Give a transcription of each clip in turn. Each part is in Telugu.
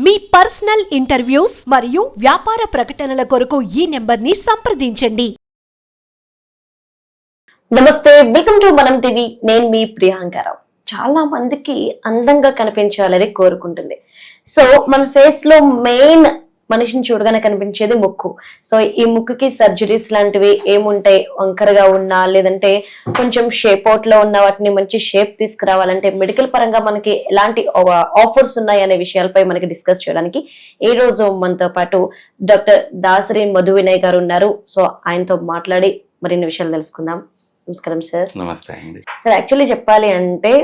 మీ పర్సనల్ ఇంటర్వ్యూస్ మరియు వ్యాపార ప్రకటనల కొరకు ఈ నెంబర్ని సంప్రదించండి. నమస్తే, వెల్కమ్ టు మనం టీవీ. నేను మీ ప్రియాంకారావు. చాలా మందికి అందంగా కనిపించాలని కోరుకుంటుంది. సో మన ఫేస్ లో మెయిన్ మనిషిని చూడగానే కనిపించేది ముక్కు. సో ఈ ముక్కుకి సర్జరీస్ లాంటివి ఏముంటాయి? వంకరగా ఉన్నా లేదంటే కొంచెం షేప్ అవుట్ లో ఉన్న వాటిని మంచి షేప్ తీసుకురావాలంటే మెడికల్ పరంగా మనకి ఎలాంటి ఆఫర్స్ ఉన్నాయి అనే విషయాలపై మనకి డిస్కస్ చేయడానికి ఈ రోజు మనతో పాటు డాక్టర్ దాసరి మధు వినయ్ గారు ఉన్నారు. సో ఆయనతో మాట్లాడి మరిన్ని విషయాలు తెలుసుకుందాం. నమస్కారం సార్. నమస్తే అండి. సార్, యాక్చువల్లీ చెప్పాలి అంటే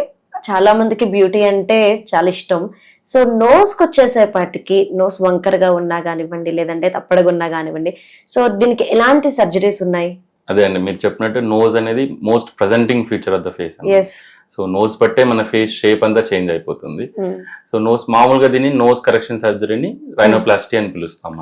చాలా మందికి బ్యూటీ అంటే చాలా ఇష్టం. సో నోస్కి వచ్చేసేపాటికి నోస్ వంకరగా ఉన్నా కానివ్వండి లేదంటే తప్పడగా ఉన్నా కానివ్వండి, సో దీనికి ఎలాంటి సర్జరీస్ ఉన్నాయి? అదే అండి, మీరు చెప్పినట్టు నోస్ అనేది most presenting feature of the face. So nose బట్టే మన ఫేస్ షేప్ అంతా చేంజ్ అయిపోతుంది. సో నోస్ మామూలుగా దీన్ని నోస్ కరెక్షన్ సర్జరీని రైనోప్లాస్టీ అని పిలుస్తాం.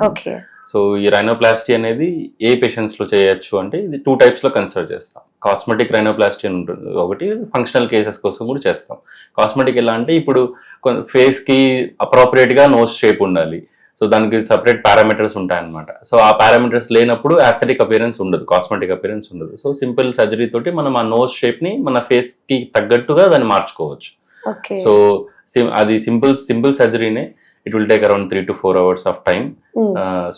సో ఈ రైనోప్లాస్టీ అనేది ఏ పేషెంట్స్ లో చేయొచ్చు అంటే ఇది 2 types లో కన్సిడర్ చేస్తాం. కాస్మెటిక్ రైనోప్లాస్టీ అని ఉంటుంది ఒకటి, ఫంక్షనల్ కేసెస్ కోసం కూడా చేస్తాం. కాస్మెటిక్ ఎలా అంటే ఇప్పుడు ఫేస్ కి అప్రోప్రియేట్ గా నోస్ షేప్ ఉండాలి. సో దానికి సపరేట్ పారామీటర్స్ ఉంటాయన్నమాట. సో ఆ పారామీటర్స్ లేనప్పుడు ఆస్థెటిక్ అపియరెన్స్ ఉండదు, కాస్మెటిక్ అపియరెన్స్ ఉండదు. సో సింపుల్ సర్జరీ తోటి మనం ఆ నోస్ షేప్ ని మన ఫేస్ కి తగ్గట్టుగా దాన్ని మార్చుకోవచ్చు. సో అది సింపుల్ సర్జరీనే. It will take around 3 to 4 hours of time.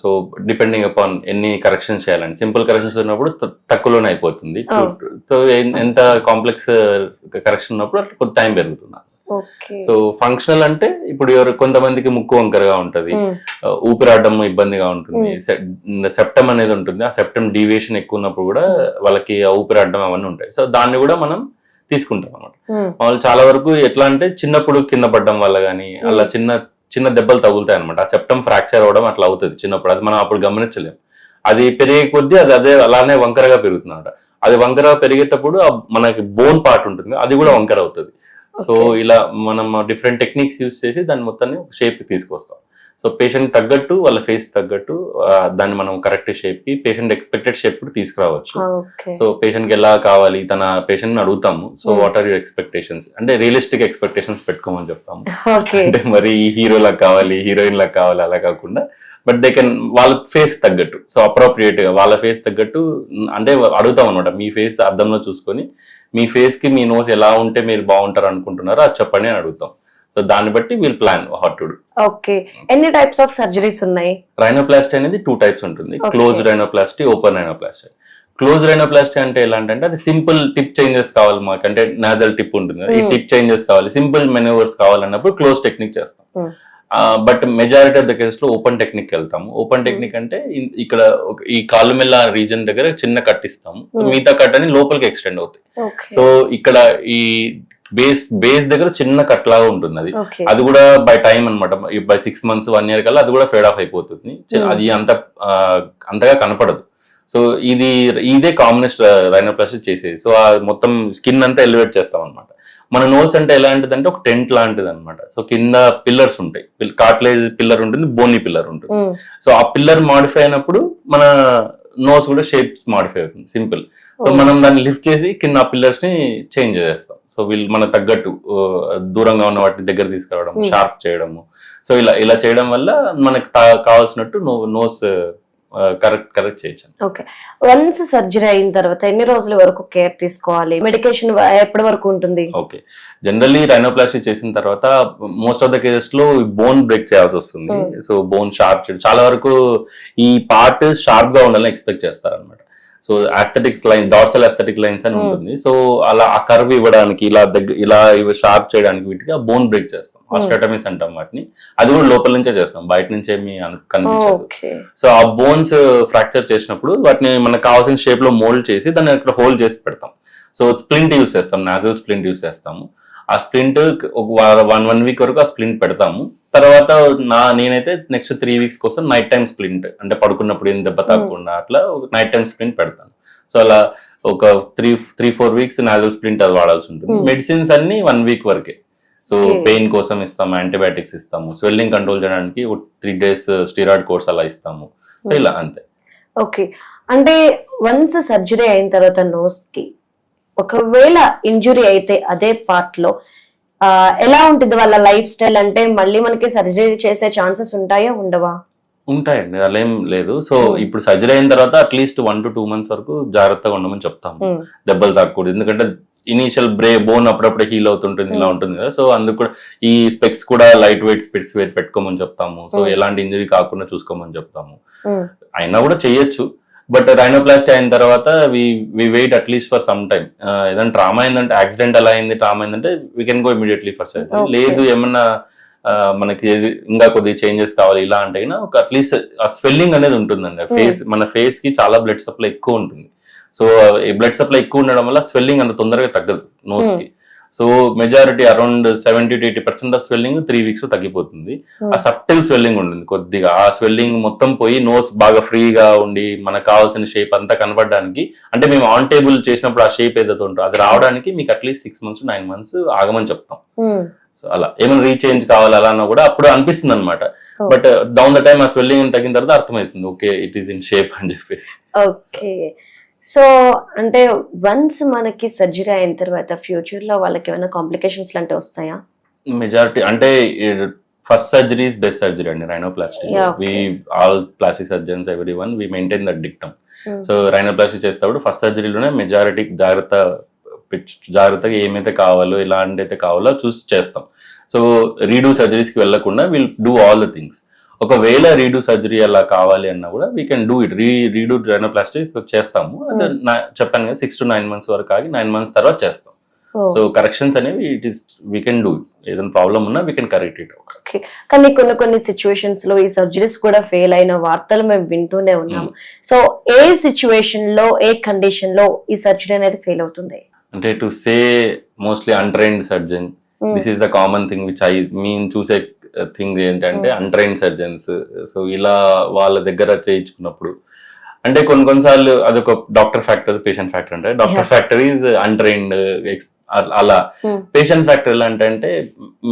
So depending upon ఎన్ని కరెక్షన్స్ చేయాలండి. సింపుల్ కరెక్షన్స్ ఉన్నప్పుడు తక్కువలోనే అయిపోతుంది. సో ఎంత కాంప్లెక్స్ కరెక్షన్ ఉన్నప్పుడు అట్లా కొంత టైం పెరుగుతుంది. సో ఫంక్షనల్ అంటే ఇప్పుడు కొంతమందికి ముక్కు వంకరగా ఉంటది, ఊపిరాడడం ఇబ్బందిగా ఉంటుంది, సెప్టమ్ అనేది ఉంటుంది. ఆ సెప్టమ్ డీవియేషన్ ఎక్కువ ఉన్నప్పుడు కూడా వాళ్ళకి ఊపిరాడడం అవన్నీ ఉంటాయి. సో దాన్ని కూడా మనం తీసుకుంటాం అన్నమాట. వాళ్ళు చాలా వరకు ఎట్లా అంటే చిన్నప్పుడు కింద పడడం వల్ల కానీ అలా చిన్న దెబ్బలు తగులుతాయి అనమాట. ఆ సెప్టమ్ ఫ్రాక్చర్ అవడం అట్లా అవుతుంది చిన్నప్పుడు. అది మనం అప్పుడు గమనించలేము. అది పెరిగే కొద్దీ అదే అలానే వంకరగా పెరుగుతుంది అనమాట. అది వంకరగా పెరిగేటప్పుడు మనకి బోన్ పార్ట్ ఉంటుంది, అది కూడా వంకర అవుతుంది. సో ఇలా మనం డిఫరెంట్ టెక్నిక్స్ యూజ్ చేసి దాన్ని మొత్తాన్ని షేప్ తీసుకొస్తాం. సో పేషెంట్ తగ్గట్టు వాళ్ళ ఫేస్ తగ్గట్టు దాన్ని మనం కరెక్ట్ షేప్ కి పేషెంట్ ఎక్స్పెక్టెడ్ షేప్ కూడా తీసుకురావచ్చు. సో పేషెంట్ కి ఎలా కావాలి తన పేషెంట్ ని అడుగుతాము. So what are your expectations అంటే రియలిస్టిక్ ఎక్స్పెక్టేషన్స్ పెట్టుకోమని చెప్తాము. అంటే మరి హీరో లాగా కావాలి, హీరోయిన్ లాగా కావాలి అలా కాకుండా, బట్ దే కెన్ వాళ్ళ ఫేస్ తగ్గట్టు, సో అప్రోప్రియేట్ గా వాళ్ళ ఫేస్ తగ్గట్టు అంటే అడుగుతాం అనమాట. మీ ఫేస్ అద్దంలో చూసుకొని మీ ఫేస్ కి మీ నోస్ ఎలా ఉంటే మీరు బాగుంటారు అనుకుంటున్నారో అది చెప్పండి అని అడుగుతాం. సో దాన్ని బట్టి wheel plan hot to do. Okay, ఎన్ని టైప్స్ ఆఫ్ సర్జరీస్ ఉన్నాయి? రైనోప్లాస్టీ అనేది 2 types ఉంటుంది. Close rhinoplasty, open rhinoplasty. Close rhinoplasty అంటే ఎలా అంటే అది సింపుల్ టిప్ చేంజెస్ కావాలి మాకు, అంటే నాజల్ టిప్ ఉంటుంది, ఈ టిప్ చేంజెస్ కావాలి, సింపుల్ మెనూవర్స్ కావాలన్నప్పుడు క్లోజ్ టెక్నిక్ చేస్తాం. But majority of the cases లో ఓపెన్ టెక్నిక్ వెళ్తాము. ఓపెన్ టెక్నిక్ అంటే ఇక్కడ ఈ కాలుమెల్ల రీజన్ దగ్గర చిన్న కట్ ఇస్తాము, మిగతా కట్ అని లోపలికి ఎక్స్టెండ్ అవుతాయి. సో ఇక్కడ ఈ బేస్ దగ్గర చిన్న కట్ లాగా ఉంటుంది. అది కూడా బై టైం అనమాట, బై 6 months 1 year కల్లా అది కూడా ఫేడ్ ఆఫ్ అయిపోతుంది. అది అంతగా కనపడదు. సో ఇదే కామనెస్ట్ రైనోప్లాస్టీ చేసేది. సో మొత్తం స్కిన్ అంతా ఎలివేట్ చేస్తాం అనమాట. మన నోస్ అంటే ఎలాంటిదంటే ఒక టెంట్ లాంటిది అనమాట. సో కింద పిల్లర్స్ ఉంటాయి, కార్టిలేజ్ పిల్లర్ ఉంటుంది, బోనీ పిల్లర్ ఉంటుంది. సో ఆ పిల్లర్ మాడిఫై అయినప్పుడు మన నోస్ కూడా షేప్ మాడిఫై అవుతుంది, సింపుల్. సో మనం దాన్ని లిఫ్ట్ చేసి కింద ఆ పిల్లర్స్ ని చేంజ్ చేస్తాం. సో వీళ్ళు మన తగ్గట్టు దూరంగా ఉన్న వాటిని దగ్గర తీసుకురావడం, షార్ప్ చేయడము. సో ఇలా చేయడం వల్ల మనకు కావాల్సినట్టు నోస్ కరెక్ట్ చేయొచ్చు. ఓకే, వన్స్ సర్జరీ అయిన తర్వాత ఎన్ని రోజుల వరకు కేర్ తీసుకోవాలి? మెడికేషన్ ఎప్పటి వరకు ఉంటుంది? ఓకే, జనరల్లీ రైనోప్లాస్టీ చేసిన తర్వాత మోస్ట్ ఆఫ్ ద కేసెస్ లో బోన్ బ్రేక్ చేయాల్సి వస్తుంది. సో బోన్ షార్ప్ చేయడం, చాలా వరకు ఈ పార్ట్ షార్ప్ గా ఉండాలని ఎక్స్పెక్ట్ చేస్తారు అనమాట. So aesthetics line, dorsal aesthetic lines అని ఉంటుంది. సో అలా ఆ కర్వ్ ఇవ్వడానికి ఇలా షార్ప్ చేయడానికి వీటికి ఆ బోన్ బ్రేక్ చేస్తాం, ఆస్టోటమీస్ అంటాం వాటిని. అది కూడా లోపల నుంచే చేస్తాం, బయట నుంచి ఏమి కనిపించదు. సో ఆ బోన్స్ ఫ్రాక్చర్ చేసినప్పుడు వాటిని మనకు కావాల్సిన షేప్ లో మోల్డ్ చేసి దాన్ని అక్కడ హోల్డ్ చేసి పెడతాం. సో స్ప్లింట్ యూస్ చేస్తాం, నాజల్ స్ప్లింట్ యూస్ చేస్తాము. ఆ స్ప్లింట్ ఒక 1 week వరకు ఆ స్ప్లింట్ పెడతాము. తర్వాత నేనైతే నెక్స్ట్ 3 weeks కోసం నైట్ టైం స్ప్లింట్, అంటే పడుకున్నప్పుడు ఏం దెబ్బ తాగకుండా అట్లా ఒక నైట్ టైం స్ప్లింట్ పెడతాను. సో అలా ఒక 3-4 weeks నాజల్ స్ప్లింట్ అది వాడాల్సి ఉంటుంది. మెడిసిన్స్ అన్ని 1 week వరకే. సో పెయిన్ కోసం ఇస్తాము, యాంటీబయాటిక్స్ ఇస్తాము, స్వెల్లింగ్ కంట్రోల్ చేయడానికి 3 days స్టీరాయిడ్ కోర్స్ అలా ఇస్తాము. సో ఇలా అంతే. ఓకే, అంటే వన్స్ సర్జరీ అయిన తర్వాత నోస్ కి ఒకవేళ ఇంజురీ అయితే అదే పార్ట్ లో ఎలా ఉంటుంది వాళ్ళ లైఫ్ స్టైల్? అంటే మళ్ళీ మనకి సర్జరీ చేసే ఛాన్సెస్ ఉంటాయా ఉండవా? ఉంటాయండి, అలా ఏం లేదు. సో ఇప్పుడు సర్జరీ అయిన తర్వాత అట్లీస్ట్ 1 to 2 months వరకు జాగ్రత్తగా ఉండమని చెప్తాము. దెబ్బలు తాకూడదు, ఎందుకంటే ఇనీషియల్ బోన్ అప్పుడప్పుడే హీల్ అవుతుంటుంది, ఇలా ఉంటుంది కదా. సో అందుకు కూడా ఈ స్పెక్స్ కూడా లైట్ వెయిట్ స్పెక్స్ పెట్టుకోమని చెప్తాము. సో ఎలాంటి ఇంజరీ కాకుండా చూసుకోమని చెప్తాము. అయినా కూడా చేయొచ్చు, బట్ రైనోప్లాస్టీ అయిన తర్వాత we wait at least for some time. ఏదైనా ట్రామా అయిందంటే, యాక్సిడెంట్ అలా అయింది, ట్రామా అయిందంటే we can go immediately for surgery. లేదు ఏమన్నా మనకి ఇంకా కొద్దిగా చేంజెస్ కావాలి ఇలా అంటే ఒక అట్లీస్ట్ ఆ స్వెల్లింగ్ అనేది ఉంటుందండి. మన ఫేస్ కి చాలా బ్లడ్ సప్లై ఎక్కువ ఉంటుంది. సో ఈ బ్లడ్ సప్లై ఎక్కువ ఉండడం వల్ల స్వెల్లింగ్ అంత తొందరగా తగ్గదు నోస్ కి. So majority around 70 to 80% of swelling 3 weeks లో తగ్గిపోతుంది. ఆ సబ్టిల్ స్వెల్లింగ్ ఉంటుంది కొద్దిగా, ఆ స్వెల్లింగ్ మొత్తం పోయి నోస్ బాగా ఫ్రీగా ఉండి మనకు కావాల్సిన షేప్ అంతా కనబడడానికి, అంటే మేము ఆన్ టేబుల్ చేసినప్పుడు ఆ షేప్ ఏదైతే ఉంటుందో అది రావడానికి మీకు అట్లీస్ట్ 6 months to 9 months ఆగమని చెప్తాం. సో అలా ఏమైనా రీచేంజ్ కావాలి అలా అన్నా కూడా అప్పుడు అనిపిస్తుంది అనమాట. బట్ డౌన్ ద టైమ్ ఆ స్వెల్లింగ్ తగ్గిన తర్వాత అర్థమవుతుంది, okay it is in shape అని చెప్పేసి. ఓకే. సో అంటే వన్స్ మనకి సర్జరీ అయిన తర్వాత ఫ్యూచర్ లో వాళ్ళకి ఏమైనా కాంప్లికేషన్స్ లాంటివి వస్తాయా? మెజారిటీ అంటే first surgery is best surgery అండి, rhinoplasty. We all plastic surgeons every one we maintain that dictum. So rhinoplasty చేసేటప్పుడు ఫస్ట్ సర్జరీలోనే మెజారిటీ జాగ్రత్తగా ఏమైతే కావాలో ఎలాంటి అయితే కావాలో చూసి చేస్తాం. సో రీడూ సర్జరీస్కి వెళ్లకుండా will do all the things. ఒకవేళ రీడూ సర్జరీ అలా కావాలి అన్నా కూడా we can do it. Redo rhinoplasty చేస్తాము. చెప్పాను కదా 6 to 9 months వరకు ఆగి 9 months తర్వాత చేస్తాం. సో కరెక్షన్స్ అనేవి it is we can do. ఏదైనా ప్రాబ్లమ్ ఉన్నా we can correct it. Okay. కానీ కొన్ని సిచ్యువేషన్స్ లో ఈ సర్జరీస్ కూడా ఫెయిల్ అయిన వార్తలు మేము వింటూనే ఉన్నాము. సో ఏ సిచ్యువేషన్ లో, ఏ కండిషన్ లో ఈ సర్జరీ అనేది ఫెయిల్ అవుతుంది? అంటే to say mostly untrained surgeon, this is the common thing which mean చూసే థింగ్స్ ఏంటంటే అన్ట్రైన్డ్ సర్జన్స్. సో ఇలా వాళ్ళ దగ్గర చేయించుకున్నప్పుడు అంటే కొన్నిసార్లు అదొక డాక్టర్ ఫ్యాక్టర్, పేషెంట్ ఫ్యాక్టర్. అంటే డాక్టర్ ఫ్యాక్టర్ ఈజ్ అన్ట్రైన్డ్, అలా. పేషెంట్ ఫ్యాక్టర్ ఎలా అంటే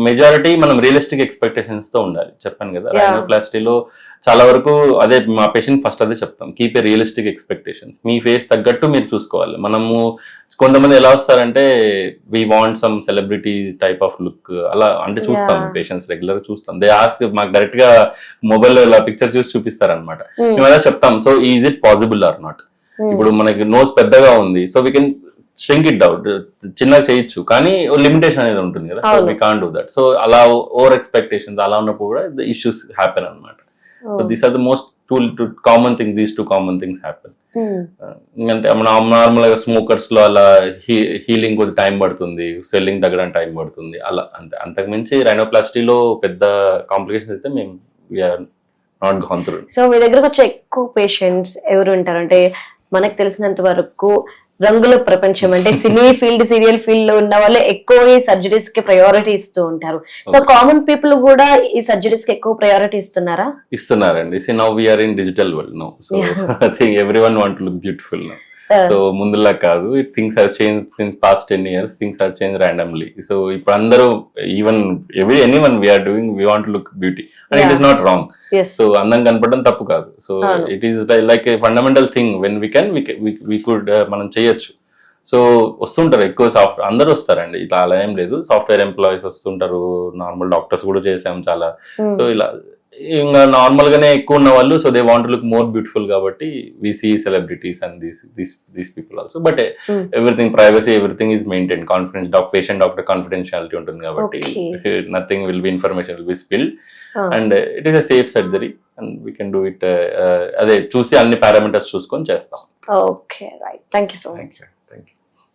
మెజారిటీ మనం రియలిస్టిక్ ఎక్స్పెక్టేషన్స్ తో ఉండాలి. చెప్పాను కదా రైనోప్లాస్టీలో చాలా వరకు అదే మా పేషెంట్ ఫస్ట్ అదే చెప్తాం, keep a realistic expectations. Me face తగ్గట్టు మీరు చూసుకోవాలి. మనము కొంతమంది ఎలా వస్తారంటే we want some celebrity type of look అలా అంటే చూస్తాం, పేషెంట్స్ రెగ్యులర్ గా చూస్తాం. దే ఆస్క్, మాకు డైరెక్ట్ గా మొబైల్ ఇలా పిక్చర్ చూసి చూపిస్తారనమాట. మేము అలా చెప్తాం, so is it possible are not. ఇప్పుడు మనకి నోస్ పెద్దగా ఉంది, so we can shrink it down, చిన్నగా చేయొచ్చు, కానీ లిమిటేషన్ అనేది ఉంటుంది కదా. So we can't do that. So అలా ఓవర్ ఎక్స్పెక్టేషన్స్ అలా ఉన్నప్పుడు కూడా ద ఇష్యూస్ హ్యాపెన్ అనమాట. So these are the most common thing, these 2 common things happen. అంటే నార్మల్ గా స్మోకర్స్ లో అలా హీలింగ్ కొద్ది టైం పడుతుంది, స్వెల్లింగ్ తగ్గడానికి టైం పడుతుంది, అలా అంతే. అంతకు మించి రైనోప్లాస్టీలో పెద్ద కాంప్లికేషన్స్ అయితే మేము we are not gone through. So మీ దగ్గరకు వచ్చే ఎక్కువ పేషెంట్స్ ఎవరు ఉంటారు? అంటే మనకు తెలిసినంత వరకు రంగుల ప్రపంచం అంటే సినీ ఫీల్డ్, సీరియల్ ఫీల్డ్ లో ఉన్న వాళ్ళు ఎక్కువ ఈ సర్జరీస్ కి ప్రయారిటీ ఇస్తూ ఉంటారు. సో కామన్ పీపుల్ కూడా ఈ సర్జరీస్ కి ఎక్కువ ప్రయారిటీ ఇస్తున్నారా? ఇస్తున్నారండి. See now we are in digital world now. So I think everyone want to look beautiful now. So ముందులా కాదు, things have change since past 10 years. Things have change randomly. So ఇప్పుడు అందరూ even anyone we are doing, we want look beauty and it is not wrong. So అందం కనపడడం తప్పు కాదు. So it is like a fundamental thing. When we could మనం చేయొచ్చు. సో వస్తుంటారు ఎక్కువ సాఫ్ట్వేర్, అందరూ వస్తారండి, ఇట్లా అలా ఏం లేదు. సాఫ్ట్వేర్ ఎంప్లాయీస్ వస్తుంటారు, నార్మల్ డాక్టర్స్ కూడా చేసాం చాలా. సో ఇలా ఇంకా నార్మల్ గానే ఎక్కువ ఉన్న వాళ్ళు, so they want look more beautiful కాబట్టి we see celebrities and these people also. But everything privacy, everything is maintain, confidence, patient doctor confidentiality ఉంటుంది కాబట్టి nothing will be, information will be spilled and it is a safe surgery and we can do it. అదే చూసి అన్ని పారామీటర్స్ చూసుకొని చేస్తాం. Okay, right. Thank you so much.